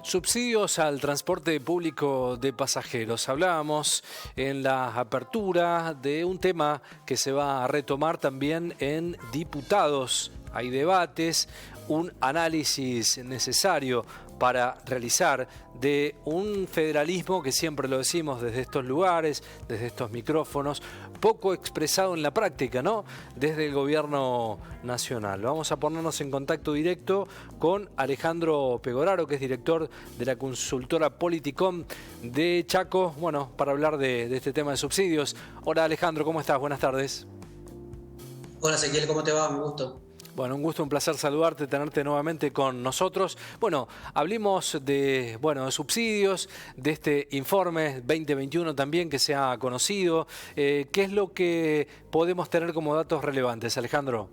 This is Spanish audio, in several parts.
Subsidios al transporte público de pasajeros. Hablábamos en la apertura de un tema que se va a retomar también en diputados. Hay debates, un análisis necesario para realizar de un federalismo que siempre lo decimos desde estos lugares, desde estos micrófonos, poco expresado en la práctica, ¿no? Desde el gobierno nacional. Vamos a ponernos en contacto directo con Alejandro Pegoraro, que es director de la consultora Politicom de Chaco, bueno, para hablar de este tema de subsidios. Hola Alejandro, ¿cómo estás? Buenas tardes. Hola Ezequiel, ¿cómo te va? Un gusto. Bueno, un gusto, un placer saludarte, tenerte nuevamente con nosotros. Bueno, hablemos de subsidios, de este informe 2021 también que se ha conocido. ¿Qué es lo que podemos tener como datos relevantes, Alejandro?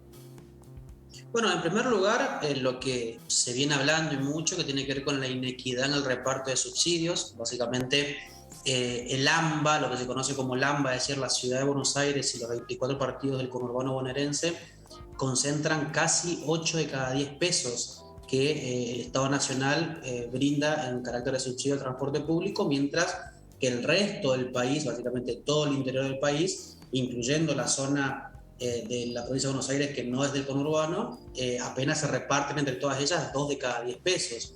Bueno, en primer lugar, lo que se viene hablando y mucho, que tiene que ver con la inequidad en el reparto de subsidios. Básicamente, el AMBA, lo que se conoce como el AMBA, es decir, la Ciudad de Buenos Aires y los 24 partidos del conurbano bonaerense, concentran casi 8 de cada 10 pesos que el Estado Nacional brinda en carácter de subsidio al transporte público, mientras que el resto del país, básicamente todo el interior del país, incluyendo la zona de la provincia de Buenos Aires que no es del conurbano, apenas se reparten entre todas ellas 2 de cada 10 pesos.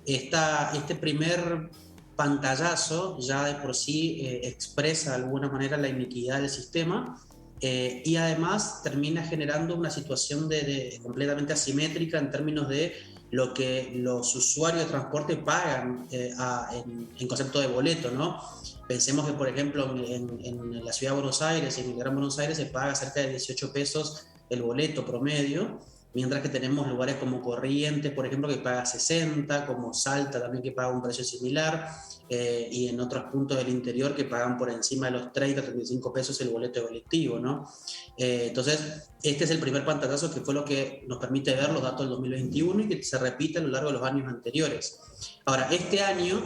Este primer pantallazo ya de por sí expresa de alguna manera la inequidad del sistema. Y además termina generando una situación completamente asimétrica en términos de lo que los usuarios de transporte pagan en concepto de boleto, ¿no? Pensemos que, por ejemplo, en la Ciudad de Buenos Aires y en el Gran Buenos Aires se paga cerca de 18 pesos el boleto promedio, mientras que tenemos lugares como Corrientes, por ejemplo, que paga 60, como Salta también, que paga un precio similar, y en otros puntos del interior que pagan por encima de los 30, 35 pesos el boleto de colectivo, ¿no? Entonces, este es el primer pantallazo que fue lo que nos permite ver los datos del 2021 y que se repite a lo largo de los años anteriores. Ahora, este año,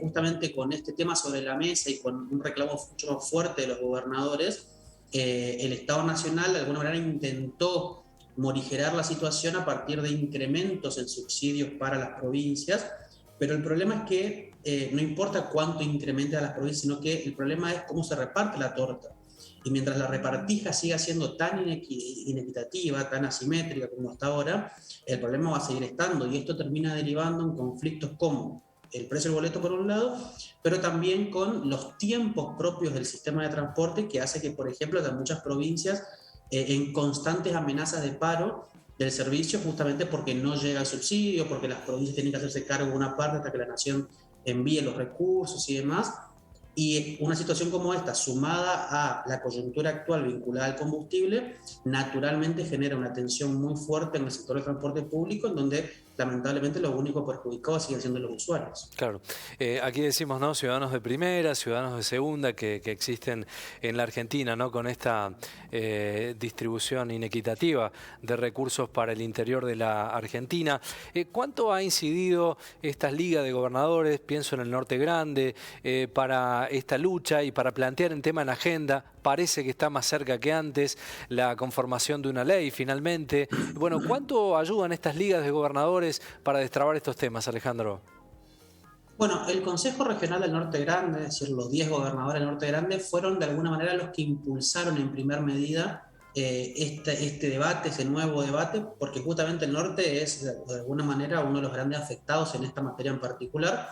justamente con este tema sobre la mesa y con un reclamo mucho más fuerte de los gobernadores, el Estado Nacional de alguna manera intentó morigerar la situación a partir de incrementos en subsidios para las provincias, pero el problema es que no importa cuánto incremente a las provincias, sino que el problema es cómo se reparte la torta. Y mientras la repartija siga siendo tan inequitativa, tan asimétrica como hasta ahora, el problema va a seguir estando, y esto termina derivando en conflictos como el precio del boleto por un lado, pero también con los tiempos propios del sistema de transporte, que hace que, por ejemplo, en muchas provincias en constantes amenazas de paro del servicio, justamente porque no llega el subsidio, porque las provincias tienen que hacerse cargo de una parte hasta que la nación envíe los recursos y demás. Y una situación como esta, sumada a la coyuntura actual vinculada al combustible, naturalmente genera una tensión muy fuerte en el sector del transporte público, en donde lamentablemente los únicos perjudicados siguen siendo los usuarios. Claro, aquí decimos, ¿no? Ciudadanos de primera, ciudadanos de segunda que existen en la Argentina, ¿no? Con esta distribución inequitativa de recursos para el interior de la Argentina. ¿Cuánto ha incidido estas ligas de gobernadores, pienso en el Norte Grande, para esta lucha y para plantear el tema en agenda? Parece que está más cerca que antes la conformación de una ley finalmente. Bueno, ¿cuánto ayudan estas ligas de gobernadores para destrabar estos temas, Alejandro? Bueno, el Consejo Regional del Norte Grande, es decir, los 10 gobernadores del Norte Grande, fueron de alguna manera los que impulsaron en primer medida este debate, ese nuevo debate, porque justamente el norte es de alguna manera uno de los grandes afectados en esta materia en particular.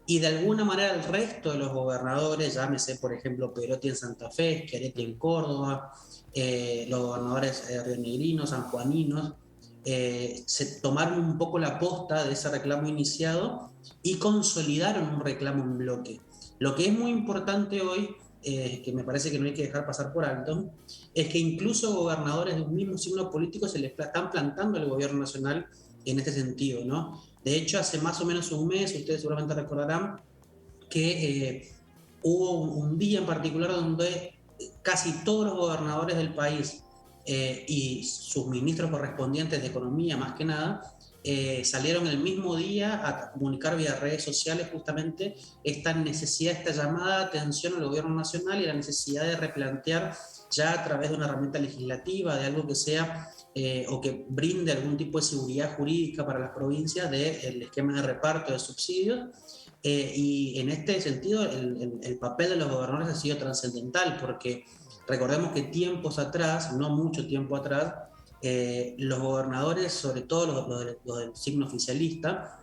Y de alguna manera el resto de los gobernadores, llámese por ejemplo Perotti en Santa Fe, Schiaretti en Córdoba, los gobernadores rionegrinos, sanjuaninos, se tomaron un poco la posta de ese reclamo iniciado y consolidaron un reclamo en bloque. Lo que es muy importante hoy, que me parece que no hay que dejar pasar por alto, es que incluso gobernadores de un mismo signo político se les están plantando al gobierno nacional en este sentido, ¿no? De hecho, hace más o menos un mes, ustedes seguramente recordarán, que hubo un día en particular donde casi todos los gobernadores del país y sus ministros correspondientes de economía, más que nada, salieron el mismo día a comunicar vía redes sociales justamente esta necesidad, esta llamada de atención al gobierno nacional y la necesidad de replantear ya a través de una herramienta legislativa, de algo que sea o que brinde algún tipo de seguridad jurídica para las provincias del esquema de reparto de subsidios. Y en este sentido el papel de los gobernadores ha sido trascendental, porque recordemos que tiempos atrás, no mucho tiempo atrás, los gobernadores, sobre todo los del signo oficialista,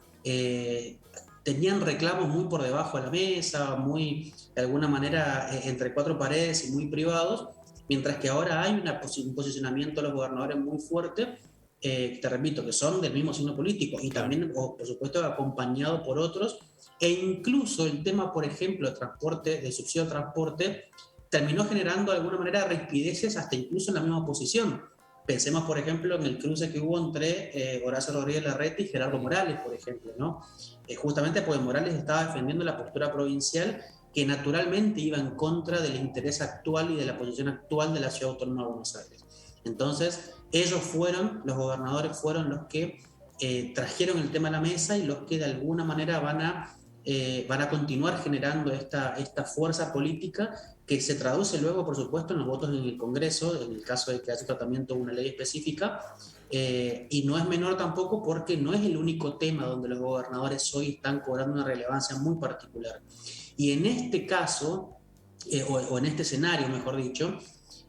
tenían reclamos muy por debajo de la mesa, muy de alguna manera entre cuatro paredes y muy privados, mientras que ahora hay un posicionamiento de los gobernadores muy fuerte, te repito, que son del mismo signo político y también, por supuesto, acompañado por otros, e incluso el tema, por ejemplo, de transporte, de subsidio de transporte, terminó generando de alguna manera rispideces hasta incluso en la misma oposición. Pensemos, por ejemplo, en el cruce que hubo entre Horacio Rodríguez Larreta y Gerardo Morales, por ejemplo, ¿no? Justamente porque Morales estaba defendiendo la postura provincial que naturalmente iba en contra del interés actual y de la posición actual de la Ciudad Autónoma de Buenos Aires. Entonces, los gobernadores fueron los que trajeron el tema a la mesa y los que de alguna manera van a continuar generando esta fuerza política que se traduce luego, por supuesto, en los votos en el Congreso, en el caso de que haya tratamiento de una ley específica, y no es menor tampoco porque no es el único tema donde los gobernadores hoy están cobrando una relevancia muy particular. Y en este caso, o en este escenario, mejor dicho,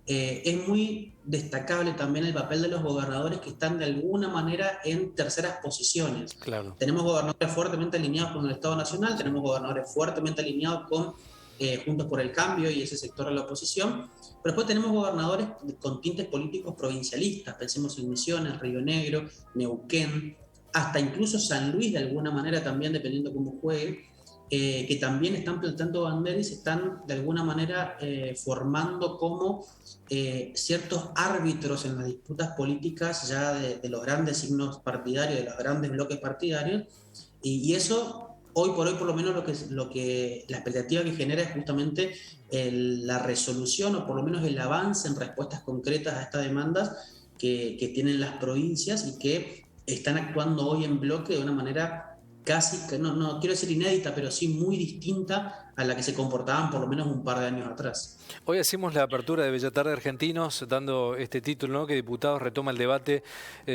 es muy destacable también el papel de los gobernadores que están de alguna manera en terceras posiciones. Claro. Tenemos gobernadores fuertemente alineados con el Estado Nacional, tenemos gobernadores fuertemente alineados con Juntos por el Cambio y ese sector de la oposición, pero después tenemos gobernadores con tintes políticos provincialistas, pensemos en Misiones, Río Negro, Neuquén, hasta incluso San Luis de alguna manera también, dependiendo cómo juegue, que también están plantando banderas y se están de alguna manera formando como ciertos árbitros en las disputas políticas ya de los grandes signos partidarios, de los grandes bloques partidarios, y eso hoy por hoy por lo menos lo que la expectativa que genera es justamente la resolución o por lo menos el avance en respuestas concretas a estas demandas que tienen las provincias y que están actuando hoy en bloque de una manera casi, no quiero decir inédita, pero sí muy distinta a la que se comportaban por lo menos un par de años atrás. Hoy hacemos la apertura de Bella Tarde Argentinos, dando este título, ¿no? Que Diputados retoma el debate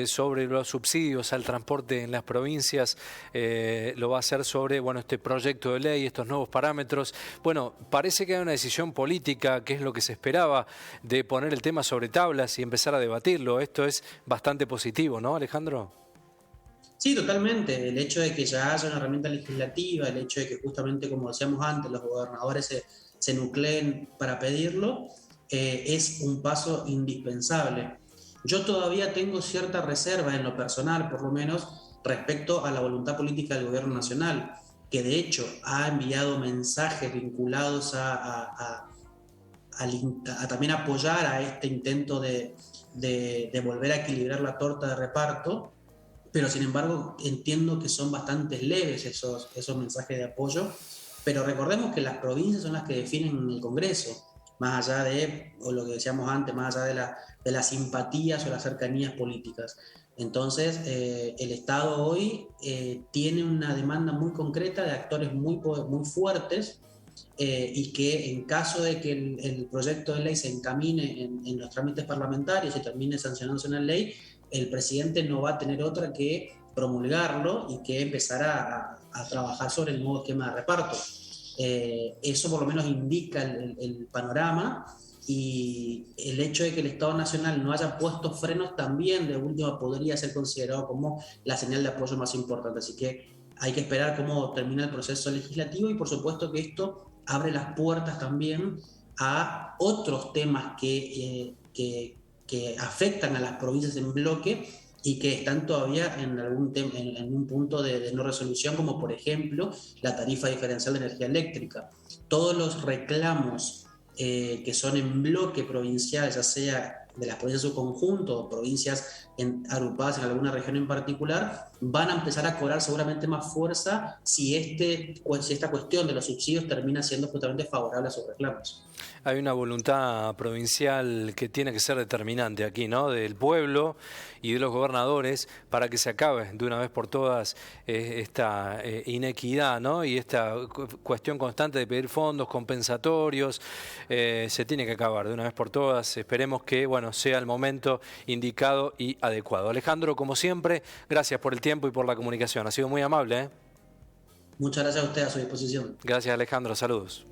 sobre los subsidios al transporte en las provincias. Lo va a hacer sobre este proyecto de ley, estos nuevos parámetros. Bueno, parece que hay una decisión política, que es lo que se esperaba, de poner el tema sobre tablas y empezar a debatirlo. Esto es bastante positivo, ¿no, Alejandro? Sí, totalmente. El hecho de que ya haya una herramienta legislativa, el hecho de que justamente, como decíamos antes, los gobernadores se nucleen para pedirlo, es un paso indispensable. Yo todavía tengo cierta reserva en lo personal, por lo menos, respecto a la voluntad política del gobierno nacional, que de hecho ha enviado mensajes vinculados a también apoyar a este intento de volver a equilibrar la torta de reparto. Pero sin embargo entiendo que son bastante leves esos mensajes de apoyo, pero recordemos que las provincias son las que definen el Congreso, más allá de, o lo que decíamos antes, más allá de las simpatías o las cercanías políticas. Entonces el Estado hoy tiene una demanda muy concreta de actores muy fuertes, y que en caso de que el proyecto de ley se encamine en los trámites parlamentarios y termine sancionándose una ley, el presidente no va a tener otra que promulgarlo y que empezar a trabajar sobre el nuevo esquema de reparto. Eso por lo menos indica el panorama, y el hecho de que el Estado Nacional no haya puesto frenos también de última podría ser considerado como la señal de apoyo más importante. Así que hay que esperar cómo termina el proceso legislativo, y por supuesto que esto abre las puertas también a otros temas que afectan a las provincias en bloque y que están todavía en un punto de no resolución, como por ejemplo la tarifa diferencial de energía eléctrica. Todos los reclamos que son en bloque provincial, ya sea de las provincias en su conjunto o provincias agrupadas en alguna región en particular, van a empezar a cobrar seguramente más fuerza si esta cuestión de los subsidios termina siendo justamente favorable a sus reclamos. Hay una voluntad provincial que tiene que ser determinante aquí, ¿no? Del pueblo y de los gobernadores para que se acabe de una vez por todas esta inequidad, ¿no? Y esta cuestión constante de pedir fondos compensatorios. Se tiene que acabar de una vez por todas. Esperemos que, bueno, sea el momento indicado y adecuado. Alejandro, como siempre, gracias por el tiempo y por la comunicación. Ha sido muy amable, ¿eh? Muchas gracias a usted, a su disposición. Gracias, Alejandro. Saludos.